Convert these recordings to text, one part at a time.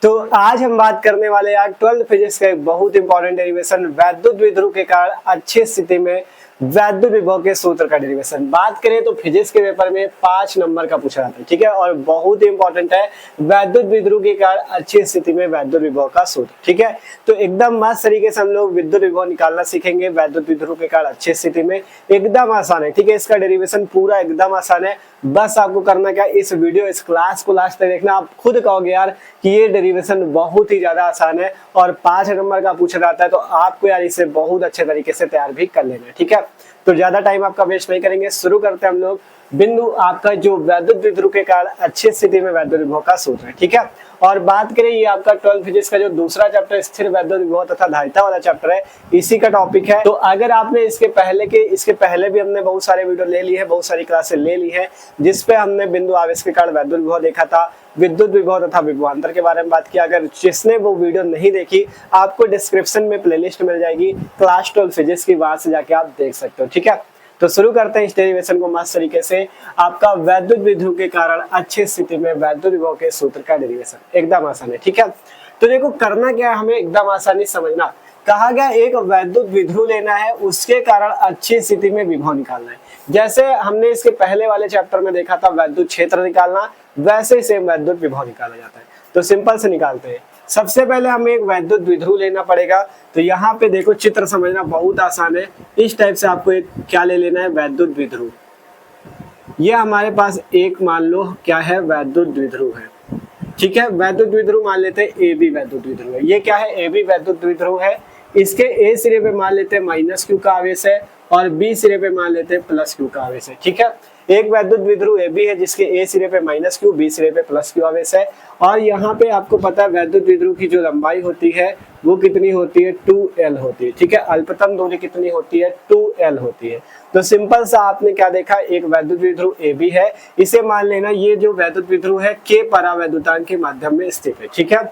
तो आज हम बात करने वाले यार 12th फिजिक्स का एक बहुत इंपॉर्टेंट डेरिवेशन वैद्युत द्विध्रुव के कारण अच्छी स्थिति में वैद्युत विभव के सूत्र का डेरिवेशन। बात करें तो फिजिक्स के पेपर में 5 नंबर का पूछा जाता है, ठीक है, और बहुत ही इंपॉर्टेंट है वैद्युत द्विध्रुव के कारण अच्छी स्थिति में वैद्युत विभव का सूत्र, ठीक है। तो एकदम मस्त तरीके से हम लोग विद्युत विभव निकालना सीखेंगे वैद्युत द्विध्रुव के कारण अच्छी स्थिति में। एकदम आसान है, ठीक है, इसका डेरिवेशन पूरा एकदम आसान है। बस आपको करना क्या, इस वीडियो इस क्लास को लास्ट तक देखना। आप खुद कहोगे यार कि ये डेरिवेशन बहुत ही ज्यादा आसान है और 5 नंबर का पूछा जाता है, तो आपको यार इसे बहुत अच्छे तरीके से तैयार भी कर लेना है, ठीक है। तो ज्यादा टाइम आपका वेस्ट नहीं करेंगे, शुरू करते हैं हम लोग। बिंदु आपका जो वैद्युत द्विध्रुव के कारण अच्छी स्थिति में वैद्युत विभव का सूत्र है, ठीक है। और बात करें ये आपका 12th फिजिक्स का जो दूसरा चैप्टर स्थिर वैद्युत विभव तथा धारिता वाला चैप्टर है, इसी का टॉपिक है। तो अगर आपने इसके पहले भी हमने बहुत सारे वीडियो ले लिए हैं, बहुत सारी क्लासेस ले ली है, जिसपे हमने बिंदु आवेश के कारण वैद्युत विभव देखा था, विद्युत विभव तथा विभवांतर के बारे में बात किया। अगर जिसने वो वीडियो नहीं देखी, आपको डिस्क्रिप्शन में प्लेलिस्ट मिल जाएगी क्लास 12 फिजिक्स की, वहां से जाके आप देख सकते हो, ठीक है। तो शुरू करते हैं इस डेरिवेशन को मस्त तरीके से। आपका वैद्युत द्विध्रुव के कारण अच्छी स्थिति में वैद्युत विभव के सूत्र का डेरिवेशन एकदम आसान है, ठीक है। तो देखो करना क्या है, हमें एकदम आसानी समझना। कहा गया एक वैद्युत द्विध्रुव लेना है, उसके कारण अच्छी स्थिति में विभव निकालना है। जैसे हमने इसके पहले वाले चैप्टर में देखा था वैद्युत क्षेत्र निकालना, वैसे ही सेम वैद्युत विभव निकाला जाता है। तो सिंपल से निकालते हैं। सबसे पहले हमें एक वैद्युत द्विध्रुव लेना पड़ेगा। तो यहाँ पे देखो चित्र समझना बहुत आसान है। इस टाइप से आपको एक क्या ले लेना है, वैद्युत द्विध्रुव। ये हमारे पास एक मान लो क्या है, वैद्युत द्विध्रुव है, ठीक है। वैद्युत द्विध्रुव मान लेते हैं ए बी वैद्युत द्विध्रुव है। ये क्या है, ए बी वैद्युत द्विध्रुव है। इसके ए सिरे पे मान लेते हैं -q का आवेश है और बी सिरे पे मान लेते हैं +q का आवेश है, ठीक है। एक वैद्युत द्विध्रुव ए बी है जिसके ए सिरे पे -q, बी सिरे पे +q आवेश है। और यहाँ पे आपको पता है वैद्युत द्विध्रुव की जो लंबाई होती है वो कितनी होती है, 2l होती है, ठीक है। अल्पतम दूरी कितनी होती है, 2l होती है। तो सिंपल सा आपने क्या देखा, एक वैद्युत द्विध्रुव ए बी है। इसे मान लेना ये जो वैद्युत द्विध्रुव है k परावैद्युतांक के माध्यम में स्थित है, ठीक है।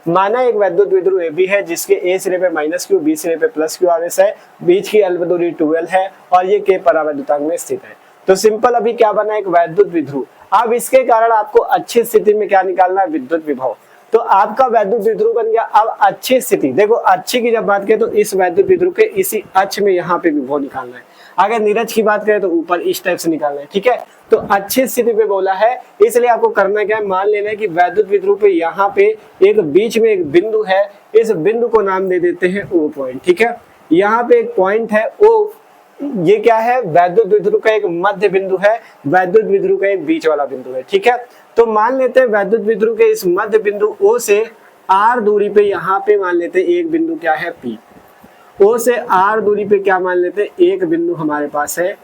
माना एक वैद्युत द्विध्रुव ए बी है जिसके ए सिरे पे -q, बी सिरे पे +q आवेश है, बीच की अल्प दूरी 2l है और ये k परावैद्युतांक में स्थित है। तो सिंपल अभी क्या बना, एक वैद्युत द्विध्रुव। अब इसके कारण आपको अच्छी स्थिति में क्या निकालना है, विद्युत विभव। तो आपका वैद्युत द्विध्रुव बन गया। अब अच्छी स्थिति देखो, अच्छी की जब बात करें तो इस वैद्युत द्विध्रुव के इसी अक्ष में यहाँ पे विभव निकालना है। अगर नीरज की बात करें तो ऊपर इस टाइप से निकालना है, ठीक है। तो अच्छी स्थिति पे बोला है, इसलिए आपको करना क्या है, मान लेना है कि वैद्युत द्विध्रुव पे यहाँ पे एक बीच में एक बिंदु है। इस बिंदु को नाम दे देते हैं O पॉइंट, ठीक है। यहाँ पे एक पॉइंट है O, ये क्या है, वैद्युत द्विध्रुव का एक मध्य बिंदु है, वैद्युत द्विध्रुव का एक बीच वाला बिंदु है, ठीक है। तो मान लेते हैं वैद्युत द्विध्रुव के इस मध्य बिंदु O से R दूरी पे यहाँ पे मान लेते हैं एक बिंदु क्या है, P। O से R दूरी पे क्या मान लेते हैं, एक बिंदु हमारे पास है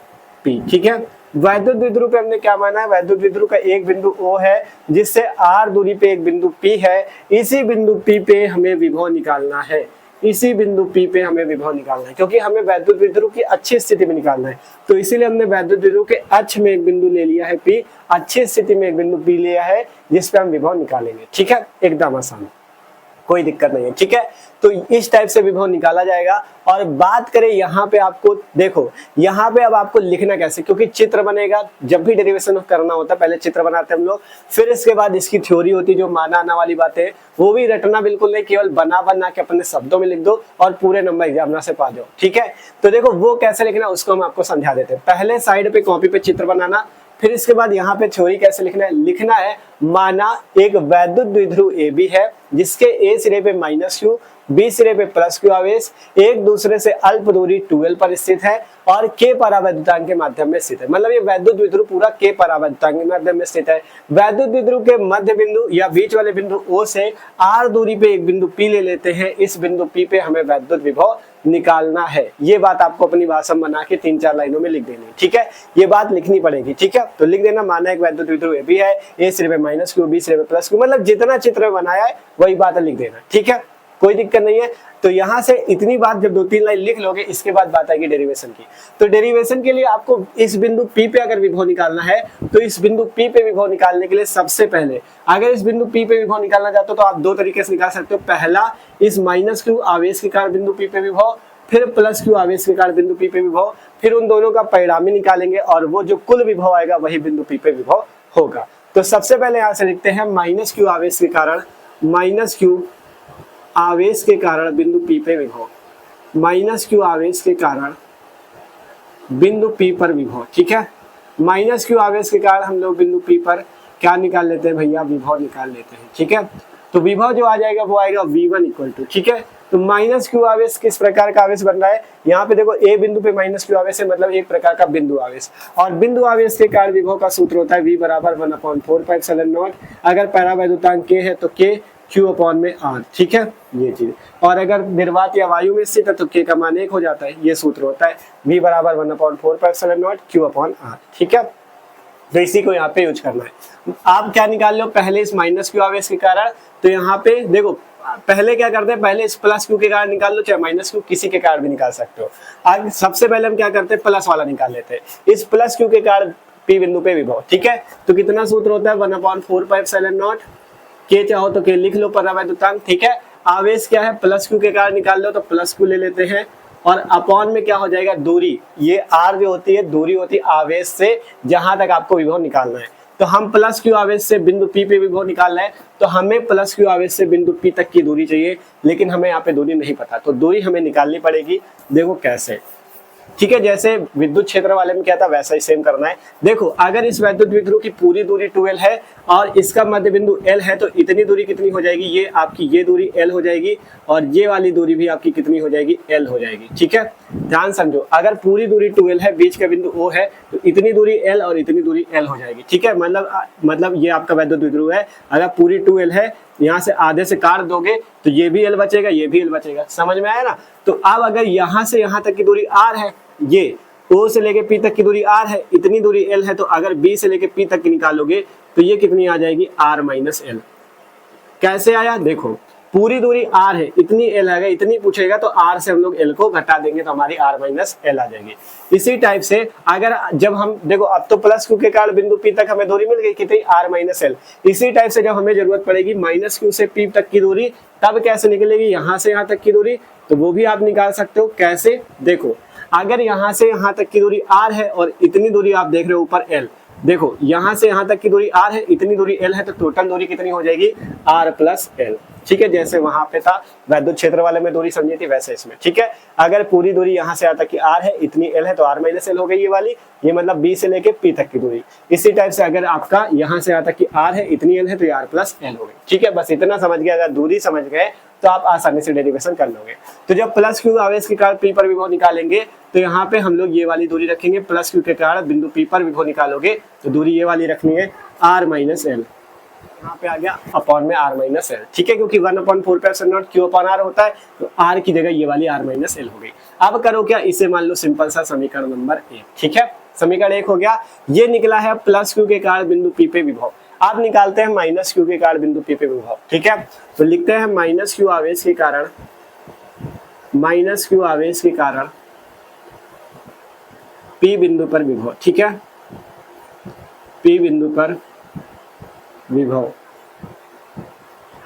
P, ठीक है। वैद्युत द्विध्रुव पे हमने क्या माना है, वैद्युत द्विध्रुव का एक बिंदु O है जिससे R दूरी पे एक बिंदु P है। इसी बिंदु P पे हमें विभव निकालना है, इसी बिंदु P पे हमें विभव निकालना है, क्योंकि हमें वैद्युत द्विध्रुव की अच्छी स्थिति में निकालना है। तो इसीलिए हमने वैद्युत द्विध्रुव के अक्ष में एक बिंदु ले लिया है P, अच्छी स्थिति में एक बिंदु P लिया है जिस पे हम विभव निकालेंगे, ठीक है। एकदम आसान, कोई दिक्कत नहीं है, ठीक है। तो इस टाइप से विभव निकाला जाएगा। और बात करें यहाँ पे, आपको देखो यहाँ पे अब आपको लिखना कैसे, क्योंकि चित्र बनेगा। जब भी डेरिवेशन करना होता है पहले चित्र बनाते हैं हम लोग, फिर इसके बाद इसकी थ्योरी होती है, जो माना आना वाली बातें वो भी रटना बिल्कुल नहीं, केवल बना के अपने शब्दों में लिख दो और पूरे नंबर एग्जामिनर से पा दो, ठीक है। तो देखो वो कैसे लिखना उसको हम आपको समझा देते हैं। पहले साइड पे कॉपी पे चित्र बनाना, फिर इसके बाद यहाँ पे थ्योरी कैसे लिखना है, माना एक वैद्युत द्विध्रुव ए बी है जिसके ए सिरे पे -q, बी सिरे पे +q आवेश एक दूसरे से अल्प दूरी 2l पर स्थित है और k परावैद्युतांक के माध्यम में स्थित है। मतलब ये वैद्युत द्विध्रुव पूरा k परावैद्युतांक के माध्यम में स्थित है। वैद्युत द्विध्रुव के मध्य बिंदु या बीच वाले बिंदु O से R दूरी पे एक बिंदु P ले लेते हैं। इस बिंदु P पे हमें वैद्युत विभव निकालना है। ये बात आपको अपनी भाषा में बना के 3-4 लाइनों में लिख देनी है, ठीक है। ये बात लिखनी पड़ेगी, ठीक है। तो लिख देना, माना एक वैद्युत द्विध्रुव ए बी है, ए सिरे पे -q, बी सिरे पे +q, मतलब जितना चित्र बनाया है वही बात लिख देना, ठीक है। कोई दिक्कत नहीं है। तो यहाँ से इतनी बात जब 2-3 लाइन लिख लोगे, इसके बाद बात आएगी डेरिवेशन की। तो डेरिवेशन के लिए आपको इस बिंदु P पे अगर विभव निकालना है, तो इस बिंदु P पे विभव निकालने के लिए सबसे पहले अगर इस बिंदु P पे विभव निकालना चाहते हो तो आप 2 तरीके से निकाल सकते हो। पहला, इस -q आवेश के कारण बिंदु P पे विभव, फिर +q आवेश के कारण बिंदु P पे विभव, फिर उन दोनों का परिणामी निकालेंगे और वो जो कुल विभव आएगा वही बिंदु P पे विभव होगा। तो सबसे पहले यहाँ से लिखते हैं -q आवेश के कारण माइनस क्यू आवेश के कारण बिंदु P पे विभव, माइनस क्यू आवेश के कारण बिंदु P पर विभव। ठीक है, माइनस क्यू आवेश के कारण हम लोग बिंदु P पर क्या निकाल लेते हैं भैया, विभव निकाल लेते हैं। ठीक है, तो विभव जो आ जाएगा वो आएगा V1 इक्वल टू, ठीक है, तो माइनस क्यू आवेश किस प्रकार का आवेश बन रहा है, यहाँ पे देखो ए बिंदु पे माइनस क्यू आवेश है, मतलब एक प्रकार का बिंदु आवेश, और बिंदु आवेश के कारण विभव का सूत्र होता है V बराबर 1/4πε0। अगर परावैद्युतांक k है तो k q अपॉन में r। ठीक है, ये चीज, और अगर निर्वात या वायु में स्थित है तो k का मान 1 हो जाता है, ये सूत्र होता है V बराबर 1/4πε0 q अपॉन r। ठीक है, तो इसी को यहाँ पे यूज करना है। आप क्या निकाल लो पहले इस माइनस क्यू आवेश के कारण, तो यहाँ पे देखो पहले क्या करते हैं, पहले इस प्लस क्यू के कारण निकाल लो, चाहे माइनस क्यू किसी के कारण भी निकाल सकते हो। आज सबसे पहले हम क्या करते हैं, प्लस वाला निकाल लेते हैं। इस प्लस क्यू के कारण P बिंदु पे विभव। ठीक है, तो कितना सूत्र होता है 1/4πε0, के चाहो तो के लिख लो परावैद्युतांक। ठीक है, आवेश क्या है, प्लस क्यू के कारण निकाल लो तो प्लस क्यू ले लेते हैं, और अपॉन में क्या हो जाएगा दूरी, ये r जो होती है दूरी होती है आवेश से जहां तक आपको विभव निकालना है। तो हम प्लस क्यू आवेश से बिंदु P पे विभव निकालना है, तो हमें प्लस क्यू आवेश से बिंदु P तक की दूरी चाहिए, लेकिन हमें यहाँ पे दूरी नहीं पता, तो दूरी हमें निकालनी पड़ेगी। देखो कैसे, ठीक है, जैसे विद्युत क्षेत्र वाले में क्या था वैसा ही सेम करना है। देखो अगर इस वैद्युत द्विध्रुव की पूरी दूरी 2l है और इसका मध्य बिंदु l है, तो इतनी दूरी कितनी हो जाएगी, ये आपकी ये दूरी l हो जाएगी, और ये वाली दूरी भी आपकी कितनी हो जाएगी, l हो जाएगी। ठीक है, ध्यान समझो, अगर पूरी दूरी 2l है, बीच का बिंदु O है, तो इतनी दूरी l और इतनी दूरी l हो जाएगी। ठीक है, मतलब ये आपका वैद्युत द्विध्रुव है, अगर पूरी 2l है, यहाँ से आधे से काट दोगे तो ये भी l बचेगा, ये भी l बचेगा, समझ में आया ना। तो अब अगर यहाँ से यहाँ तक की दूरी r है, ये O से लेके P तक की दूरी r है, इतनी दूरी l है, तो अगर B से लेके P तक की निकालोगे तो ये कितनी आ जाएगी, r माइनस l। कैसे आया, देखो पूरी दूरी r है, इतनी l है, इतनी पूछेगा तो r से हम लोग l को घटा देंगे तो हमारी r माइनस l आ जाएगी। इसी टाइप से अगर जब हम देखो अब तो प्लस क्यू के कारण बिंदु P तक हमें दूरी मिल गई कितनी, r माइनस l। इसी टाइप से जब हमें जरूरत पड़ेगी माइनस क्यू से P तक की दूरी, तब कैसे निकलेगी, यहाँ से यहाँ तक की दूरी, तो वो भी आप निकाल सकते हो। कैसे, देखो अगर यहाँ से यहाँ तक की दूरी r है और इतनी दूरी आप देख रहे हो ऊपर l, देखो यहाँ से यहाँ तक की दूरी r है, इतनी दूरी l है, तो टोटल दूरी कितनी हो जाएगी, r प्लस l। ठीक है, जैसे वहां पे था वैद्युत क्षेत्र वाले में दूरी समझी थी वैसे इसमें। ठीक है, अगर पूरी दूरी यहाँ से यहाँ तक की r है, इतनी l है, तो r माइनस l हो गई ये वाली, ये मतलब B से लेके P तक की दूरी। इसी टाइप से अगर आपका यहाँ से यहाँ तक की r है, इतनी l है, तो ये r प्लस l हो गई। ठीक है, बस इतना समझ गए, अगर दूरी समझ गए तो आप आसानी से डेरिवेशन कर लोगे। तो जब प्लस क्यू आवेश के कारण P पर विभव निकालेंगे, तो यहाँ पे हम लोग ये वाली दूरी रखेंगे, प्लस क्यू के कारण बिंदु P पर विभव निकालोगे तो दूरी ये वाली रखनी है r माइनस l, यहाँ पे आ गया अपॉन में r माइनस l। ठीक है, क्योंकि 1/4πε0 q अपॉन r होता है, तो r की जगह ये वाली r माइनस l हो गई। अब करो क्या, इसे मान लो सिंपल सा समीकरण नंबर 1। ठीक है, समीकरण 1 हो गया, ये निकला है प्लस क्यू के कारण बिंदु P पे विभव। आप निकालते हैं माइनस क्यू के कारण बिंदु P पे विभव। ठीक है, तो लिखते हैं माइनस क्यू आवेश के कारण, माइनस क्यू आवेश के कारण P बिंदु पर विभव। ठीक है, P बिंदु पर विभव।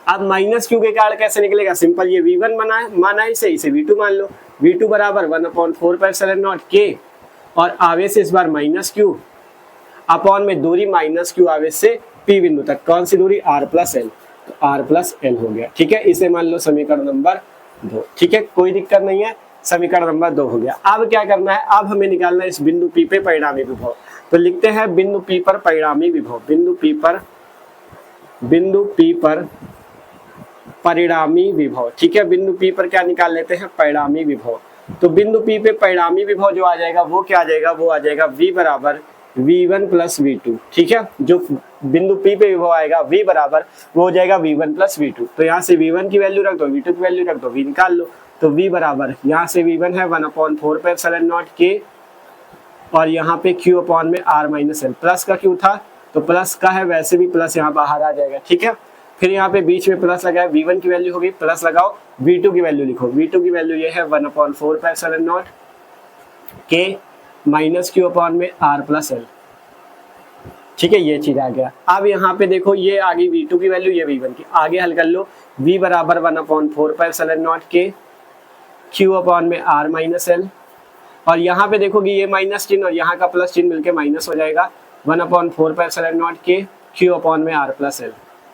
अब माइनस क्यू के कारण कैसे निकलेगा, सिंपल, ये V1 माना है, इसे V2 मान लो। V2 बराबर 1/4πε0 k, और आवेश इस बार माइनस क्यू, अपॉन में दूरी माइनस क्यू आवेश से P बिंदु तक, कौन सी दूरी, r प्लस l, तो r प्लस l हो गया। ठीक है, इसे मान लो समीकरण नंबर 2। ठीक है, कोई दिक्कत नहीं है, समीकरण नंबर 2 हो गया। अब क्या करना है, अब हमें निकालना है इस बिंदु P पे परिणामी विभव। तो लिखते हैं बिंदु P पर परिणामी विभव, बिंदु P पर परिणामी विभव। ठीक है, बिंदु P पर क्या निकाल लेते हैं, परिणामी विभव। तो बिंदु P पे परिणामी विभव जो आ जाएगा वो क्या आ जाएगा, वो आ जाएगा V बराबर V1 प्लस V2। ठीक है, जो बिंदु P पे विभव आएगा V बराबर वो हो जाएगा V1 प्लस V2। तो यहाँ से V1 की वैल्यू रख दो, V2 की वैल्यू रख दो, V निकाल लो। तो V बराबर यहाँ से V1 है 1/4πε0 k, और यहाँ पे Q अपॉन में r माइनस l। प्लस का Q था तो प्लस का है, वैसे भी प्लस यहाँ बाहर आ जाएगा। ठीक है, फिर यहाँ पे बीच में प्लस लगाया, V1 की वैल्यू हो गई, प्लस लगाओ, V2 की वैल्यू लिखो, V2 की वैल्यू ये है 1/4πε0 k माइनस Q अपॉन में r प्लस l। ठीक है, ये चीज आ गया। अब यहाँ पे देखो ये आ गई V2 की वैल्यू, ये V1 की, आगे हल कर लो, V बराबर 1/4πε0 k Q अपॉन में r माइनस l, और यहाँ पे देखोगे ये माइनस चिन्ह और यहाँ का प्लस चिन्ह मिलके माइनस हो जाएगा, 1/4πε0 k Q अपॉन में r प्लस l।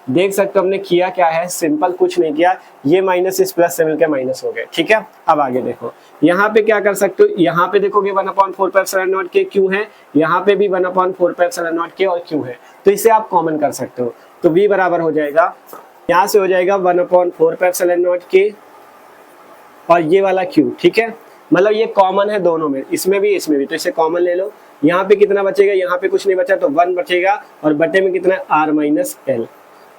देख सकते हो हमने किया क्या है, सिंपल कुछ नहीं किया, ये माइनस इस प्लस से मिलकर माइनस हो गए। ठीक है, अब आगे देखो, यहाँ पे क्या कर सकते हो, यहाँ पे देखोगे 1/4πε0 के क्यू है, यहाँ पे भी 1/4πε0 के और क्यू है, तो इसे आप कॉमन कर सकते हो। तो v बराबर हो जाएगा, यहाँ से हो जाएगा 1/4πε0 के और ये वाला क्यू। ठीक है, मतलब ये कॉमन है दोनों में, इसमें भी इसमें भी, तो इसे कॉमन ले लो। यहाँ पे कितना बचेगा, यहाँ पे कुछ नहीं बचा तो 1 बचेगा, और बटे में कितना r माइनस एल,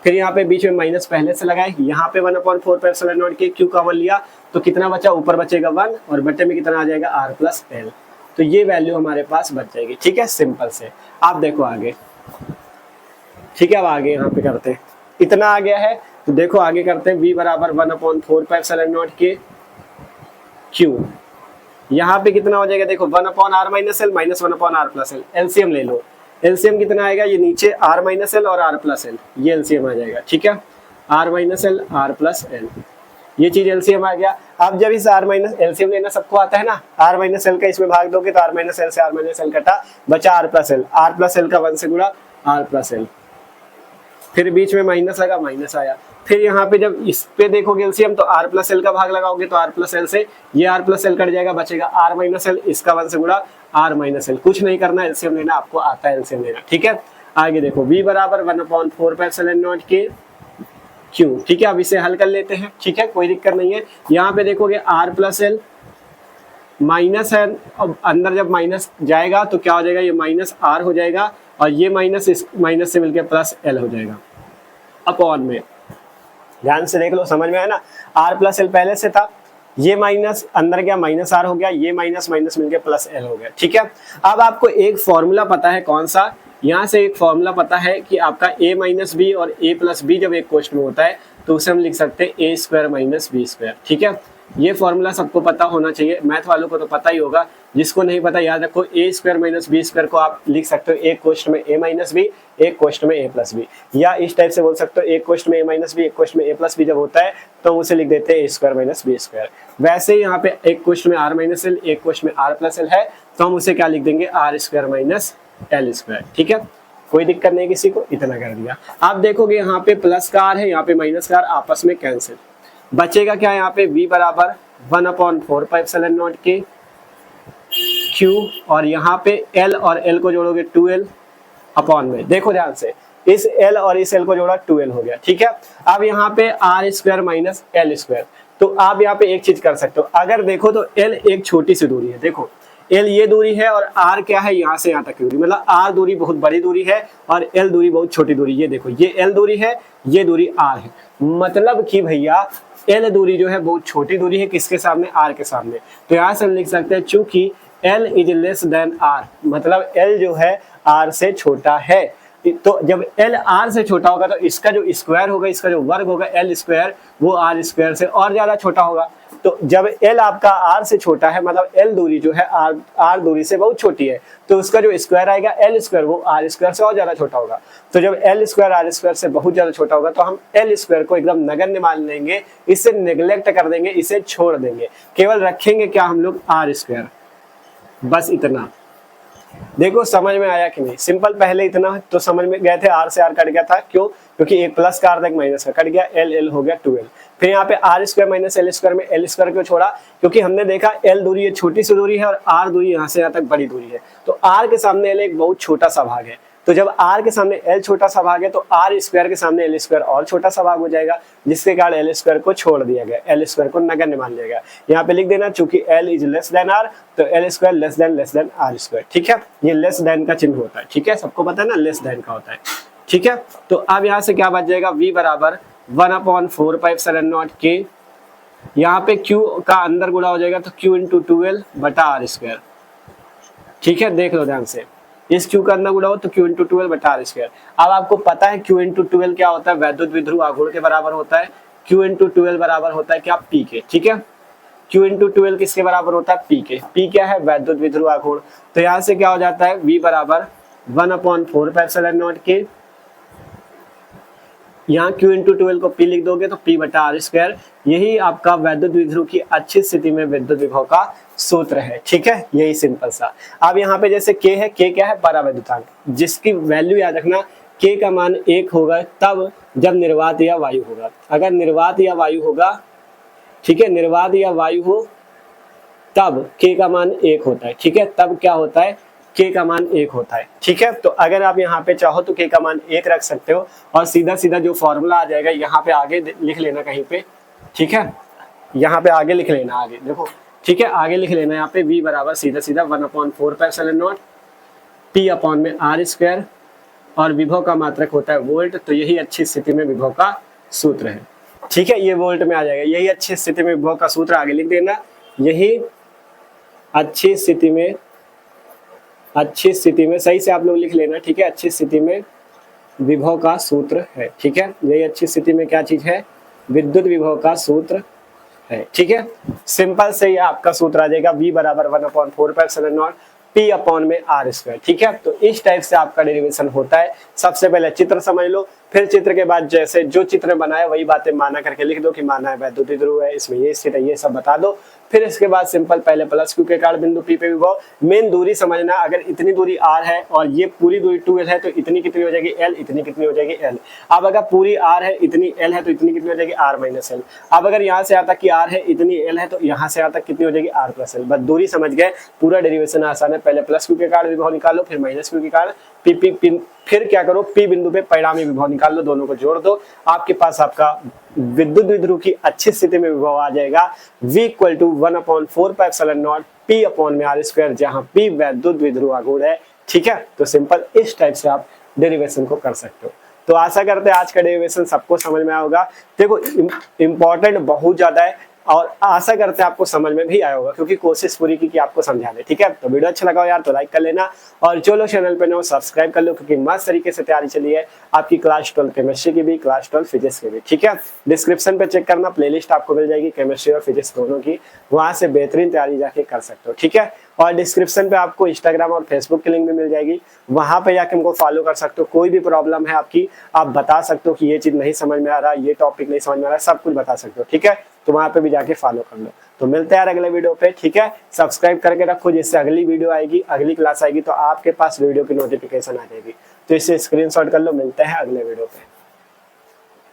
फिर यहाँ पे बीच में माइनस पहले से लगाए, यहाँ पे 1/4πε0 के क्यू कॉमन लिया तो कितना बचा, ऊपर बचेगा 1 और बटे में कितना आ जाएगा r प्लस एल, तो ये वैल्यू हमारे पास बच जाएगी। ठीक है, सिंपल से। आप देखो आगे, ठीक है, अब आगे यहाँ पे करते हैं, इतना आ गया है तो देखो आगे करते हैं, v बराबर 1/4πε0 के क्यू, यहाँ पे कितना हो जाएगा, देखो 1/r minus L minus 1/r plus L, LCM ले लो, एलसीएम कितना आएगा, ये नीचे r माइनस एल और r प्लस एल, ये एलसीएम आ जाएगा। ठीक है, r minus L r plus L, ये चीज एलसीएम आ गया। अब जब इस r माइनस एलसीएम लेना सबको आता है ना, r माइनस एल का इसमें भाग दोगे तो r माइनस एल से r माइनस एल कटा, बचा r प्लस एल का 1 से गुणा r प्लस एल, फिर बीच में माइनस लगा, माइनस आया, फिर यहाँ पे जब इस पे देखोगे एलसीएम तो r प्लस एल का भाग लगाओगे तो r प्लस एल से ये r प्लस एल कट जाएगा, बचेगा r माइनस एल, इसका 1 से गुणा r माइनस एल, कुछ नहीं करना, एलसीएम लेना, आपको आता है एलसीएम लेना। ठीक है, आगे देखो v बराबर 1/4πε0 के क्यू। ठीक है, अब इसे हल कर लेते हैं। ठीक है, कोई दिक्कत नहीं है। यहाँ पे देखोगे r प्लस एल माइनस है, अब अंदर जब माइनस जाएगा तो क्या हो जाएगा, ये माइनस r हो जाएगा और ये माइनस इस माइनस से मिलकर प्लस एल हो जाएगा अपॉन में, ध्यान से देख लो, समझ में आया ना, r प्लस एल पहले से था, ये माइनस अंदर गया माइनस r हो गया, ये माइनस माइनस मिलके प्लस एल हो गया। ठीक है, अब आपको एक फॉर्मूला पता है, कौन सा, यहाँ से एक फॉर्मूला पता है कि आपका a माइनस बी और a प्लस बी जब एक क्वेश्चन में होता है तो उसे हम लिख सकते हैं a square minus B square. ठीक है, ये फॉर्मूला सबको पता होना चाहिए, मैथ वालों को तो पता ही होगा, जिसको नहीं पता याद रखो, a square minus B square को आप लिख सकते हो एक क्वेश्चन में a माइनस बी, एक क्वेश्चन में a प्लस बी, या इस टाइप से बोल सकते हो एक क्वेश्चन में a माइनस बी, एक क्वेश्चन में a प्लस बी जब होता है तो हम उसे लिख देते हैं a square minus B square. वैसे ही यहाँ पे एक क्वेश्चन में r माइनस एल, एक क्वेश्चन में r प्लस एल है तो हम उसे क्या लिख देंगे, r square minus L square. ठीक है, कोई दिक्कत नहीं किसी को, इतना कर दिया। आप देखोगे यहाँ पे प्लस का r है, यहाँ पे माइनस का r, आपस में कैंसिल, बचेगा क्या, यहाँ पे v बराबर 1/4πε0 के q और यहाँ पे l और l को जोड़ोगे 2l अपॉन में, देखो ध्यान से, इस l और इस l को जोड़ा 2l हो गया। ठीक है, अब यहाँ पे r square minus L square, तो आप यहाँ पे एक चीज कर सकते हो, अगर देखो तो l एक छोटी सी दूरी है, देखो l ये दूरी है और r क्या है, यहाँ से यहाँ तक की दूरी, मतलब r दूरी बहुत बड़ी दूरी है और l दूरी बहुत छोटी दूरी, ये देखो ये l दूरी है, ये दूरी r है, मतलब कि भैया l दूरी जो है बहुत छोटी दूरी है, किसके सामने, r के सामने, तो यहाँ से हम लिख सकते हैं चूंकि l is less than r, मतलब l जो है r से छोटा है, तो जब l r से छोटा होगा तो इसका जो स्क्वायर होगा, इसका जो वर्ग होगा l स्क्वायर, वो r स्क्वायर से और ज्यादा छोटा होगा, तो जब l आपका r से छोटा है, मतलब l दूरी जो है r दूरी से बहुत छोटी है, तो उसका जो स्क्वायर आएगा l स्क्वायर, वो r स्क्वायर से और ज्यादा छोटा होगा, तो जब l स्क्वायर r स्क्वायर से बहुत ज्यादा छोटा होगा तो हम l स्क्वायर को एकदम नगण्य मान लेंगे, इसे नेग्लेक्ट कर देंगे, इसे छोड़ देंगे, केवल रखेंगे क्या हम लोग, r स्क्वायर, बस इतना। देखो समझ में आया कि नहीं, सिंपल, पहले इतना तो समझ में गए थे, r से r कट गया था, क्यों, क्योंकि एक प्लस का r था एक माइनस का, कट गया, l हो गया 2l, फिर यहाँ पे r square minus L square में l स्क्वायर क्यों छोड़ा, क्योंकि हमने देखा l दूरी ये छोटी सी दूरी है और r दूरी यहाँ से यहाँ तक बड़ी दूरी है, तो r के सामने l एक बहुत छोटा सा भाग है, तो जब r के सामने l छोटा सा भाग है तो r स्क्वायर के सामने l स्क्वायर और छोटा सा भाग हो जाएगा, जिसके कारण l स्क्वायर को छोड़ दिया गया, l स्क्वायर को नगण्य मान लिया गया। यहाँ पे लिख देना, चूंकि l is less than r, तो l square less than r square. ठीक है, ये लेस देन का चिन्ह होता है, ठीक है, सबको पता है ना, लेस देन का होता है। ठीक है, तो अब यहाँ से क्या बच जाएगा, v बराबर 1/4πε0 के, यहाँ पे q का अंदर गुणा हो जाएगा तो q इंटू 2l बटा r स्क्वायर। ठीक है, देख लो ध्यान से, इस q का अंदर गुणा हो तो q इंटू 2l बटा r स्क्वायर। अब आपको पता है q इंटू 2l क्या होता है, वैद्युत द्विध्रुव आघूर्ण के बराबर होता है, q इंटू 2l बराबर होता है क्या, p के। ठीक है, q इंटू 2l किसके बराबर होता है, p के, p क्या है, वैद्युत द्विध्रुव आघूर्ण, तो यहाँ से क्या हो जाता है, v बराबर 1/4πε0 के, यहाँ q इंटू 2l को p लिख दोगे तो p बटा r स्क्वायर, यही आपका वैद्युत द्विध्रुव की अच्छी स्थिति में विद्युत विभव का सूत्र है। ठीक है, यही सिंपल सा। अब यहाँ पे जैसे k है, k क्या है, परावैद्युतांक, जिसकी वैल्यू याद रखना, k का मान 1 होगा तब जब निर्वात या वायु होगा। अगर निर्वात या वायु होगा, ठीक है, निर्वात या वायु हो तब k का मान 1 होता है, ठीक है, तब क्या होता है, k का मान 1 होता है, ठीक है। तो अगर आप यहाँ पे चाहो तो k का मान 1 रख सकते हो और सीधा सीधा जो फॉर्मूला आ जाएगा यहाँ पे आगे लिख लेना कहीं पे, ठीक है, यहाँ पे आगे लिख लेना, आगे देखो, ठीक है, आगे लिख लेना यहाँ पे v बराबर सीधा सीधा 1/4πε0 p अपॉन में r स्क्वायर और विभव का मात्रक होता है वोल्ट। तो यही अच्छी स्थिति में विभव का सूत्र है, ठीक है, ये वोल्ट में आ जाएगा। यही अच्छी स्थिति में विभव का सूत्र आगे लिख देना, यही अच्छी स्थिति में सही से आप लोग लिख लेना, ठीक है, अच्छी स्थिति में विभव का सूत्र है, ठीक है, यही अच्छी स्थिति में क्या चीज है, विद्युत विभव का सूत्र है, ठीक है। सिंपल से ही आपका सूत्र आ जाएगा v बराबर 1/4πε0 p अपॉन में r स्क्वायर, ठीक है। तो इस टाइप से आपका डेरिवेशन होता है। सबसे पहले चित्र समझ लो, फिर चित्र के बाद जैसे जो चित्र बनाया वही बातें माना करके लिख दो कि माना है वैद्युत ध्रुव है, इसमें ये स्थित है, ये सब बता दो। फिर इसके बाद सिंपल पहले प्लस q के कारण बिंदु p पे विभव, मेन दूरी समझना, अगर इतनी दूरी r है और ये पूरी दूरी 2l है तो इतनी कितनी हो जाएगी l, इतनी कितनी हो जाएगी l। अब अगर पूरी r है, इतनी l है तो इतनी कितनी हो जाएगी r माइनस l। अब अगर यहाँ से यहाँ तक की r है, इतनी l है तो यहाँ से यहाँ तक कितनी हो जाएगी r प्लस l। बस दूरी समझ गए, पूरा डेरिवेशन आसान है। पहले प्लस q के कारण विभव निकालो, फिर माइनस q के कारण p, फिर क्या करो, p बिंदु पे परिणामी विभव निकाल लो, दोनों को जोड़ दो, आपके पास आपका विद्युत द्विध्रुव की अच्छी स्थिति में विभव आ जाएगा v equal to 1/4πε0 p upon में r स्क्वायर, जहां p वैद्युत द्विध्रुव आघूर्ण है, ठीक है। तो सिंपल इस टाइप से आप डेरिवेशन को कर सकते हो। तो आशा करते हैं आज का डेरिवेशन सबको समझ में आया होगा। देखो इंपॉर्टेंट बहुत ज्यादा है और आशा करते हैं आपको समझ में भी आया होगा, क्योंकि कोशिश पूरी की कि आपको समझाने, ठीक है। तो वीडियो अच्छा लगा हो यार तो लाइक कर लेना और जो लोग चैनल पे नए हो सब्सक्राइब कर लो, क्योंकि मस्त तरीके से तैयारी चली है आपकी क्लास 12 केमिस्ट्री की भी, क्लास 12 फिजिक्स की भी, ठीक है। डिस्क्रिप्शन पे चेक करना, प्लेलिस्ट आपको मिल जाएगी केमिस्ट्री और फिजिक्स दोनों की, वहां से बेहतरीन तैयारी जाके कर सकते हो, ठीक है। और डिस्क्रिप्शन पे आपको इंस्टाग्राम और फेसबुक की लिंक भी मिल जाएगी, वहां पे जाके हमको फॉलो कर सकते हो। कोई भी प्रॉब्लम है आपकी, आप बता सकते हो कि ये चीज नहीं समझ में आ रहा, ये टॉपिक नहीं समझ में आ रहा, सब कुछ बता सकते हो, ठीक है। तो वहां पे भी जाके फॉलो कर लो। तो मिलते हैं यार अगले वीडियो पे, ठीक है। सब्सक्राइब करके रखो, जिससे अगली वीडियो आएगी, अगली क्लास आएगी तो आपके पास वीडियो की नोटिफिकेशन आ जाएगी। तो इसे स्क्रीनशॉट कर लो। मिलते हैं अगले वीडियो पे।